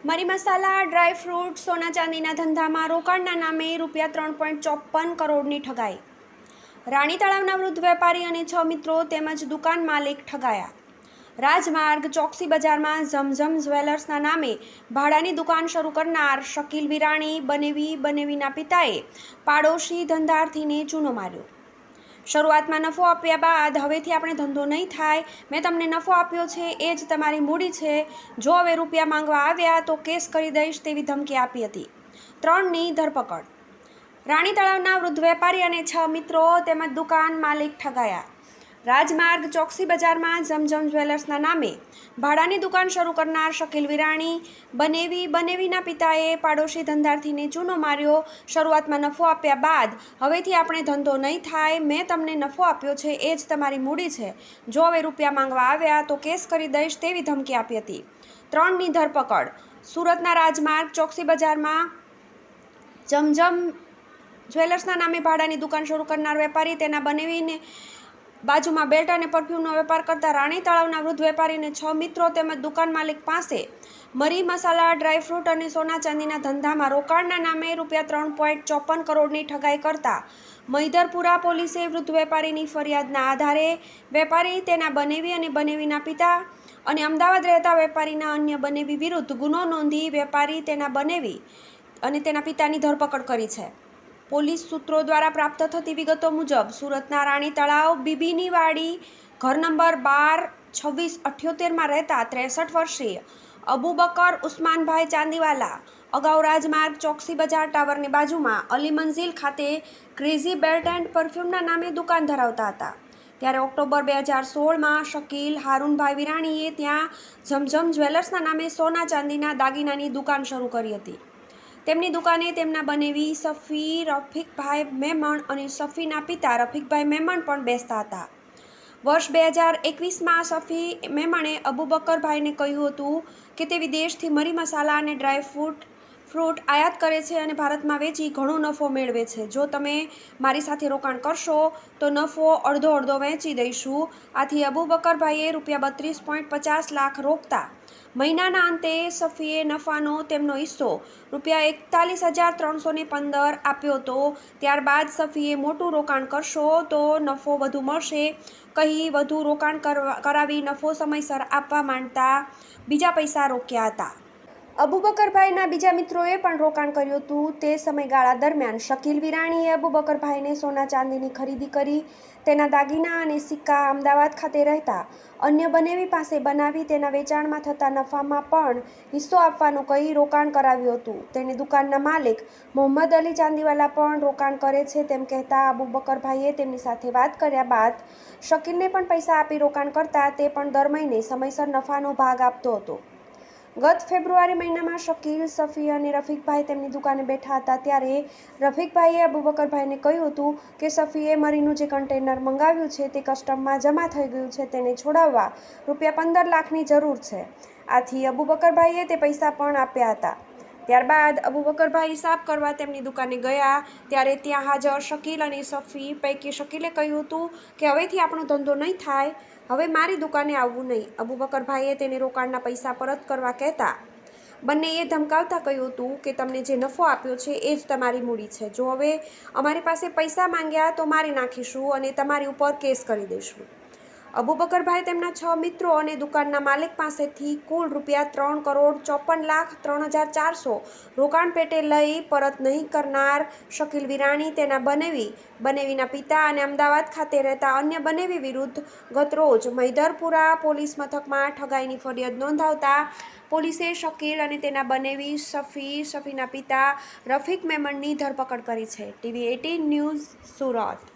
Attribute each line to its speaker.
Speaker 1: મરી મસાલા, dry fruit, સોના ચાંદીના ધંધામાં રોકાણના નામે ₹3.54 કરોડની ઠગાઈ. રાણી તળાવના વૃદ્ધ વેપારી અને 6 મિત્રો તેમજ દુકાન માલિક ઠગાયા. રાજમાર્ગ ચોકસી બજારમાં ઝમઝમ જ્વેલર્સના નામે ભાડાની દુકાન શરૂ કરનાર શકીલ વિરાણી બનેવીના પિતાએ પાડોશી ધંધાર્થીને ચૂનો માર્યો. શરૂઆતમાં નફો આપ્યા બાદ હવેથી આપણે ધંધો નહીં થાય, મેં તમને નફો આપ્યો છે એ જ તમારી મૂડી છે, જો હવે રૂપિયા માંગવા આવ્યા તો કેસ કરી દઈશ તેવી ધમકી આપી હતી. 3ની ધરપકડ. રાણી તળાવના વૃદ્ધ વેપારી અને 6 મિત્રો તેમજ દુકાન માલિક ઠગાયા. રાજમાર્ગ ચોકસી બજારમાં ઝમઝમ જ્વેલર્સના નામે ભાડાની દુકાન શરૂ કરનાર શકીલ વિરાણી બનેવીના પિતાએ પાડોશી ધંધાર્થીને ચૂનો માર્યો. શરૂઆતમાં નફો આપ્યા બાદ હવેથી આપણે ધંધો નહીં થાય, મેં તમને નફો આપ્યો છે એ જ તમારી મૂડી છે, જો હવે રૂપિયા માંગવા આવ્યા તો કેસ કરી દઈશ તેવી ધમકી આપી હતી. 3ની ધરપકડ. સુરતના રાજમાર્ગ ચોકસી બજારમાં ઝમઝમ જ્વેલર્સના નામે ભાડાની દુકાન શરૂ કરનાર વેપારી તેના બનેવીને બાજુમાં બેલ્ટ અને પરફ્યુમનો વેપાર કરતા રાણી તળાવના વૃદ્ધ વેપારીને 6 મિત્રો તેમજ દુકાન માલિક પાસે મરી મસાલા, ડ્રાયફ્રૂટ અને સોના ચાંદીના ધંધામાં રોકાણના નામે ₹3.54 કરોડની ઠગાઈ કરતા મહિધરપુરા પોલીસે વૃદ્ધ વેપારીની ફરિયાદના આધારે વેપારી, તેના બનેવી અને બનેવીના પિતા અને અમદાવાદ રહેતા વેપારીના અન્ય બનેવી વિરુદ્ધ ગુનો નોંધી વેપારી, તેના બનેવી અને તેના પિતાની ધરપકડ કરી છે. પોલીસ સૂત્રો દ્વારા પ્રાપ્ત થતી વિગતો મુજબ સુરતના રાણી તળાવ બીબીની વાડી ઘર નંબર 12-26-78માં રહેતા 63 વર્ષીય અબુબકર ઉસ્માનભાઈ ચાંદીવાલા અગાઉ રાજમાર્ગ ચોકસી બજાર ટાવરની બાજુમાં અલી મંઝિલ ખાતે ક્રેઝી બેલ્ટ એન્ડ પરફ્યુમના નામે દુકાન ધરાવતા હતા. ત્યારે ઓક્ટોબર 2016માં શકીલ હારૂનભાઈ વિરાણીએ ત્યાં ઝમઝમ જ્વેલર્સના નામે સોના ચાંદીના દાગીનાની દુકાન શરૂ કરી હતી. તેમની દુકાને તેમના બનેવી સફી, રફીકભાઈ મેમણ અને સફીના પિતા રફીકભાઈ મેમણ પણ બેસતા હતા. વર્ષ 2021માં સફી મેમણે અબુબકરભાઈને કહ્યું હતું કે તે વિદેશથી મરી મસાલા અને ડ્રાય ફ્રૂટ આયાત કરે છે અને ભારતમાં વેચી ઘણો નફો મેળવે છે. જો તમે મારી સાથે રોકાણ કરશો તો નફો અડધો વહેંચી દઈશું. આથી અબુબકરભાઈએ ₹32.50 લાખ રોકતા મહિનાના અંતે સફીએ નફાનો તેમનો હિસ્સો ₹41,315 આપ્યો હતો. ત્યારબાદ સફીએ મોટું રોકાણ કરશો તો નફો વધુ મળશે કહી વધુ રોકાણ કરાવી નફો સમયસર આપવા માંડતા બીજા પૈસા રોક્યા હતા. અબુબકરભાઈના બીજા મિત્રોએ પણ રોકાણ કર્યું હતું. તે સમયગાળા દરમિયાન શકીલ વિરાણીએ અબુબકરભાઈને સોના ચાંદીની ખરીદી કરી તેના દાગીના અને સિક્કા અમદાવાદ ખાતે રહેતા અન્ય બનેવી પાસે બનાવી તેના વેચાણમાં થતા નફામાં પણ હિસ્સો આપવાનું કહી રોકાણ કરાવ્યું હતું. તેની દુકાનના માલિક મોહમ્મદ અલી ચાંદીવાલા પણ રોકાણ કરે છે તેમ કહેતા અબુબકરભાઈએ તેમની સાથે વાત કર્યા બાદ શકીલને પણ પૈસા આપી રોકાણ કરતા તે પણ દર મહિને સમયસર નફાનો ભાગ આપતો હતો. ગત ફેબ્રુઆરી મહિનામાં શકીલ, સફી અને રફીકભાઈ તેમની દુકાને બેઠા હતા ત્યારે રફીકભાઈએ અબુબકરભાઈને કહ્યું હતું કે સફીએ મરીનું જે કન્ટેનર મંગાવ્યું છે તે કસ્ટમમાં જમા થઈ ગયું છે, તેને છોડાવવા ₹15 લાખની જરૂર છે. આથી અબુબકરભાઈએ તે પૈસા પણ આપ્યા હતા. ત્યારબાદ અબુબકરભાઈ હિસાબ કરવા તેમની દુકાને ગયા ત્યારે ત્યાં હાજર શકીલ અને સફી પૈકી શકીલે કહ્યું હતું કે હવેથી આપણો ધંધો નહીં થાય, હવે મારી દુકાને આવવું નહીં. અબુબકરભાઈએ તેને રોકાણના પૈસા પરત કરવા કહેતા બંનેએ ધમકાવતા કહ્યું હતું કે તમને જે નફો આપ્યો છે એ જ તમારી મૂડી છે, જો હવે અમારી પાસે પૈસા માંગ્યા તો મારી નાખીશું અને તમારી ઉપર કેસ કરી દઈશું. અબુબકરભાઈ તેમના 6 મિત્રો અને દુકાનના માલિક પાસેથી કુલ ₹3,54,03,400 રોકાણ પેટે લઈ પરત નહીં કરનાર શકીલ વિરાણી, તેના બનેવીના પિતા અને અમદાવાદ ખાતે રહેતા અન્ય બનેવી વિરુદ્ધ ગતરોજ મહિધરપુરા પોલીસ મથકમાં ઠગાઈની ફરિયાદ નોંધાવતા પોલીસે શકીલ અને તેના બનેવી સફીના પિતા રફીક મેમણની ધરપકડ કરી છે. TV18 news, Surat.